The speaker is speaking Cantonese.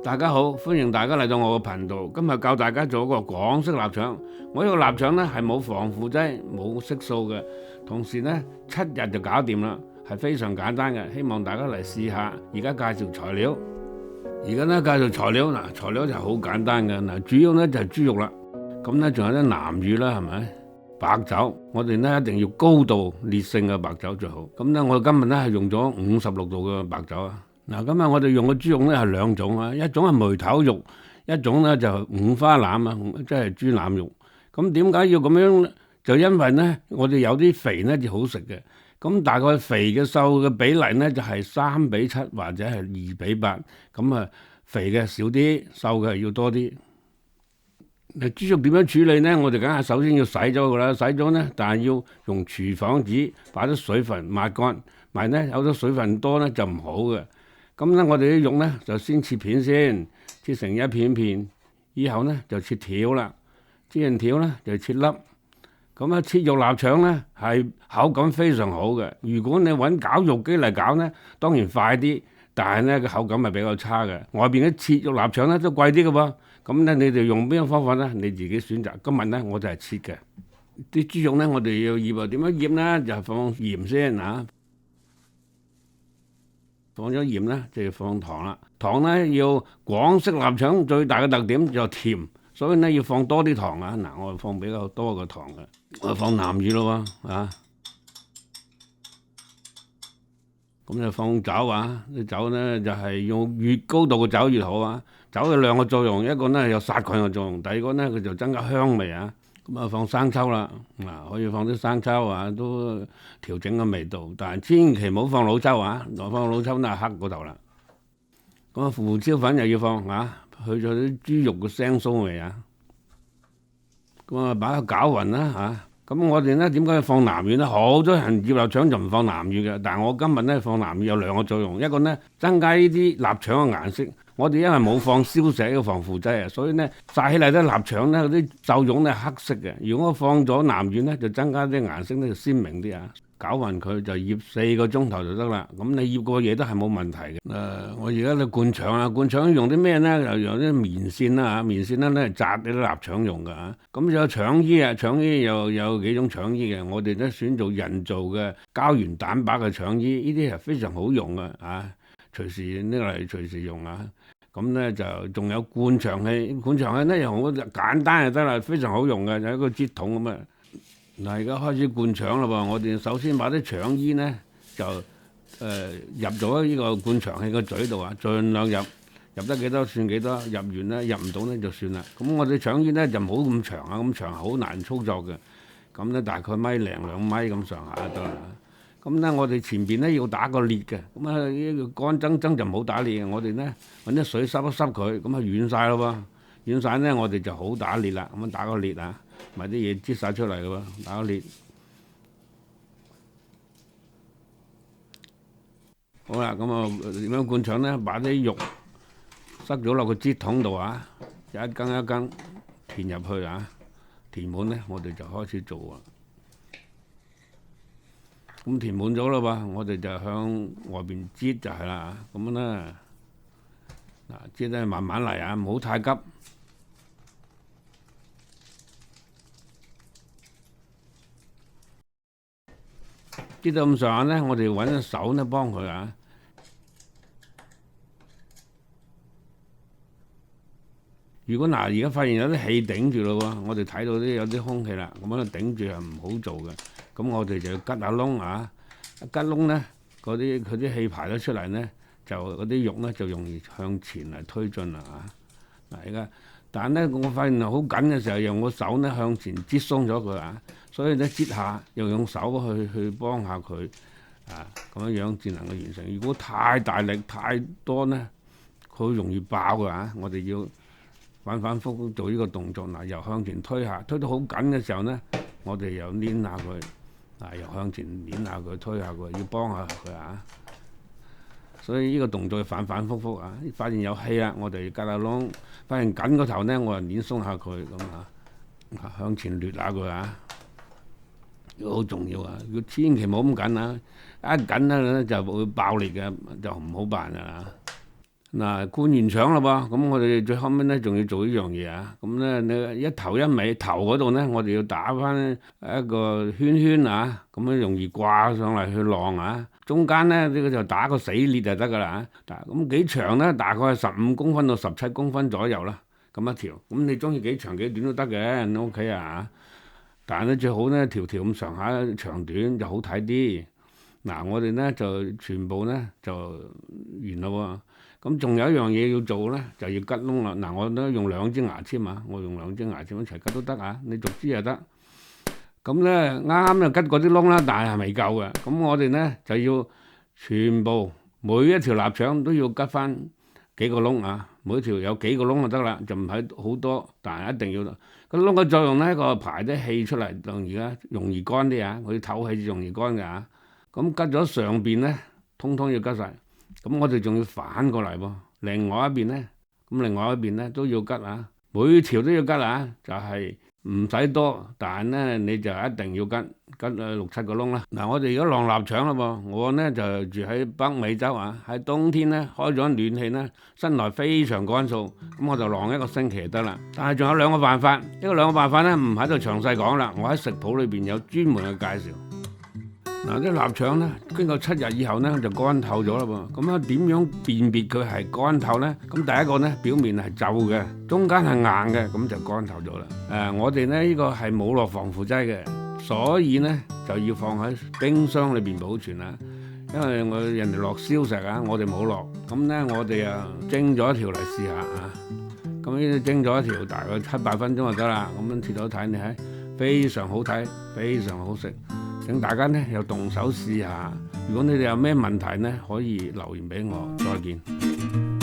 大家好，歡迎大家嚟到我個頻道。今日教大家做一個廣式臘腸。我呢個臘腸呢係冇防腐劑、冇色素嘅，同時呢7日就搞掂啦，係非常簡單嘅。希望大家嚟試下。而家介紹材料，而家呢介紹材料嗱，材料就好簡單嘅嗱，主要呢就係豬肉啦，咁呢仲有啲南乳啦，係咪？白酒，我哋呢一定要高度烈性嘅白酒最好。咁呢我今日呢係用咗56度嘅白酒啊。嗱，今日我哋用嘅豬肉咧係兩種啊，一種係梅頭肉，一種咧就係五花腩啊，即係豬腩肉。咁點解要咁樣咧？就因為咧，我哋有啲肥咧就好食嘅。咁大概肥嘅瘦嘅比例咧就係3:7或者係2:8。咁啊，肥嘅少啲，瘦嘅要多啲。嗱，豬肉點樣處理咧？我哋梗係首先要洗咗佢啦，洗咗咧，但係要用廚房紙把啲水分抹乾，咪咧有啲水分多咧就唔好嘅。咁咧，我哋啲肉咧就先切片先，切成一片片，以後咧就切條啦，切完條咧就切粒。咁啊，切肉臘腸咧係口感非常好嘅。如果你揾絞肉機嚟搞咧，當然快啲，但係咧個口感係比較差嘅。外邊啲切肉臘腸咧都貴啲嘅噃。咁咧，你哋用邊個方法咧？你自己選擇。今日咧我就係切嘅啲豬肉咧，我哋要醃啊。點樣醃咧？就放鹽先嚇。放咗鹽咧，就要放糖啦。糖咧要廣式臘腸最大嘅特點就甜，所以咧要放多啲糖啊。嗱，我放比較多嘅糖嘅，我放南乳咯喎啊。咁就放酒啊，啲酒咧就係用越高度嘅酒越好啊。酒有兩個作用，一個咧有殺菌嘅作用，第二個咧佢就增加香味啊。咁啊放生抽啦，嗱可以放啲生抽啊，都調整個味道，但係千祈唔好放老抽啊，放老抽都係黑嗰頭啦。咁啊胡椒粉又要放啊，去咗啲豬肉嘅腥臊味啊。咁啊把佢攪勻啦嚇。咁我哋咧點解要放南乳咧？好多人醃臘腸就唔放南乳嘅，但係我今日咧放南乳有兩個作用，一個咧增加呢啲臘腸嘅顏色。我哋因為冇放燒石嘅防腐劑啊，所以咧曬起嚟啲臘腸咧嗰啲瘦肉咧黑色嘅。如果我放咗南乳咧，就增加啲顏色咧就鮮明啲啊。攪勻佢就醃4個鐘頭就得啦。咁你醃過嘢都係冇問題嘅。我而家咧灌腸啊，灌腸用啲咩咧？又用啲棉線啦嚇，棉線咧紮啲臘腸用㗎嚇。咁有腸衣啊，腸衣又有幾種腸衣嘅，我哋都選做人造嘅膠原蛋白嘅腸衣，呢啲係非常好用嘅啊。隨時拎嚟隨時用啊！咁咧就仲有灌腸器，灌腸器咧又好簡單就得啦，非常好用嘅，有一個擠筒咁啊。嗱，而家開始灌腸啦喎，我哋首先把啲腸衣咧就入咗呢個灌腸器個嘴度啊，盡量入得幾多算幾多，入完咧入唔到咧就算啦。咁我哋腸衣咧就唔好咁長啊，咁長好難操作嘅。咁咧大概1.0米2米咁上下得啦。咁咧，我哋前邊咧要打個裂嘅，咁啊呢個乾爭爭就唔好打裂嘅。我哋咧揾啲水濕一濕佢，咁啊軟晒咯喎，軟晒咧我哋就好打裂啦。咁樣打個裂啊，咪啲嘢擠晒出嚟嘅喎，打個裂。好啦，咁啊點樣灌腸咧？把啲肉塞咗落個擠筒度啊，一羹一羹填入去啊，填滿咧，我哋就開始做啊。咁填滿咗啦喎，我哋就向外邊擠就係啦。咁樣啦，嗱擠咧慢慢嚟啊，唔好太急。擠到咁上下咧，我哋揾隻手咧幫佢啊。如果而家發現有啲氣頂住咯喎，我哋睇到啲有啲空氣啦，咁樣頂住係唔好做嘅。咁我哋就要吉下窿啊，一吉窿咧，佢啲氣排咗出嚟咧，就嗰啲肉咧就容易向前嚟推進啦啊！嗱，而家，但係咧我發現好緊嘅時候，用個手咧向前擠鬆咗佢啊，所以咧擠下又用手去幫下佢啊，咁樣樣至能夠完成。如果太大力太多咧，佢好容易爆㗎啊！我哋要反反覆覆做呢個動作，嗱，又向前推下，推到好緊嘅時候咧，我哋又捏下佢。又向前捻下佢，推下佢，要幫下佢啊！所以呢個動作要反反覆覆啊！發現有氣啦，我哋隔下窿；發現緊個頭咧，我就捻鬆下佢咁啊，向前掠下佢啊！好重要啊！要千祈唔好咁緊啊！一緊咧就會爆裂嘅，就唔好辦噶啦。嗱，灌完腸啦噃，咁我哋最後尾咧仲要做呢樣嘢啊！咁咧你一頭一尾，頭嗰度咧我哋要打翻一個圈圈啊，咁樣容易掛上嚟去晾啊。中間咧呢個就打個死裂就得噶啦嚇。咁幾長咧？大概係15公分到17公分左右啦。咁一條，咁你中意幾長幾短都得嘅，你屋企啊。但係咧最好咧條條咁上下長短就好睇啲。嗱，我哋咧就全部咧就完啦喎。咁仲有一樣嘢要做咧，就要吉窿啦。嗱，我都用2支牙籤啊，我用2支牙籤一齊吉都得啊，你逐支又得。咁咧啱啱就吉嗰啲窿啦，但係未夠嘅。咁我哋咧就要全部每一條臘腸都要吉翻幾個窿啊，每條有幾個窿就得啦，就唔係好多，但係一定要。個窿嘅作用咧，個排啲氣出嚟，讓而家容易乾啲啊，佢透氣容易乾嘅啊。咁吉咗上邊咧，通通要吉晒。咁我哋仲要反過嚟喎，另外一邊咧，咁另外一邊咧都要吉啊，每條都要吉啊，就係唔使多，但係咧你就一定要吉6、7個窿啦。嗱，我哋而家晾臘腸啦噃，我咧就住喺北美洲啊，喺冬天咧開咗暖氣咧，室內非常乾燥，咁我就晾1個星期就得啦。但係仲有2個辦法，兩個辦法咧唔喺度詳細講啦，我喺食譜裏邊有專門嘅介紹。嗱，啲臘腸咧經過7日以後咧就乾透咗啦噃，咁啊點樣辨別佢係乾透咧？咁第一個咧表面係皺嘅，中間係硬嘅，咁就乾透咗啦。我哋咧呢個係冇落防腐劑嘅，所以咧就要放喺冰箱裏邊保存啦。因為人哋落燒石啊，我哋冇落，咁咧我哋啊蒸咗一條嚟試下啊。咁呢蒸咗一條大概7、8分鐘就得啦。咁樣切咗睇，你睇非常好睇，非常好食。請大家咧又動手試下，如果你哋有咩問題咧，可以留言俾我。再見。